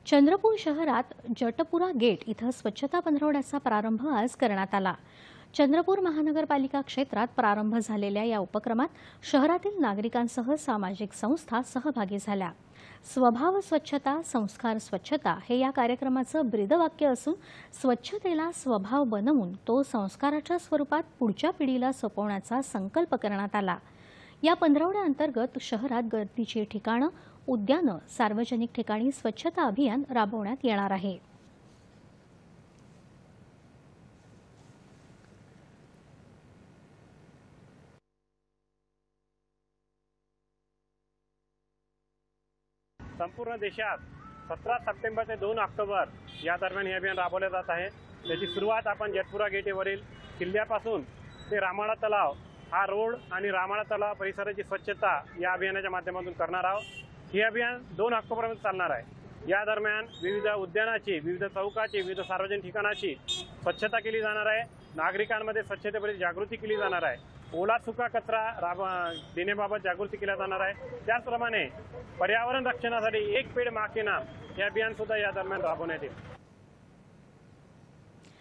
चंद्रपूर शहरात जटपुरा गेट इथं स्वच्छता पंधरवड्याचा प्रारंभ आज करण्यात आला। चंद्रपूर महानगरपालिका क्षेत्रात प्रारंभ झालेल्या या उपक्रमात शहरातील नागरिकांसह सामाजिक संस्था सहभागी झाल्या। स्वभाव स्वच्छता संस्कार स्वच्छता हे या कार्यक्रमाचं ब्रीदवाक्य असून स्वच्छतेला स्वभाव बनवून तो संस्काराच्या स्वरूपात पुढच्या पिढीला सोपवण्याचा संकल्प करण्यात आला। या पंधरवड्याअंतर्गत शहरात गर्दीची ठिकाणं, उद्यानं, सार्वजनिक ठिकाणी स्वच्छता अभियान राबवण्यात येणार आहे। संपूर्ण देशात 17 सप्टेंबर ते 2 ऑक्टोबर या दरम्यान हे अभियान राबवले जात आहे। त्याची सुरुवात आपण जटपुरा गेटवरील किल्ल्यापासून ते रामाळा तलाव हा रोड आणि रामाळा तलाव परिसराची स्वच्छता या अभियानाच्या माध्यमातून करणार आहोत। हे अभियान 2 ऑक्टोबरपर्यंत चालणार आहे। या दरम्यान विविध उद्यानाची, विविध चौकाची, विविध सार्वजनिक ठिकाणाची स्वच्छता केली जाणार आहे। नागरिकांमध्ये स्वच्छतेबद्दल जागृती केली जाणार आहे। ओला सुका कचरा देण्याबाबत जागृती केली जाणार आहे। त्याचप्रमाणे पर्यावरण रक्षणासाठी एक पेड़ माँ के नाम हे अभियान सुद्धा या दरम्यान राबवण्यात येईल।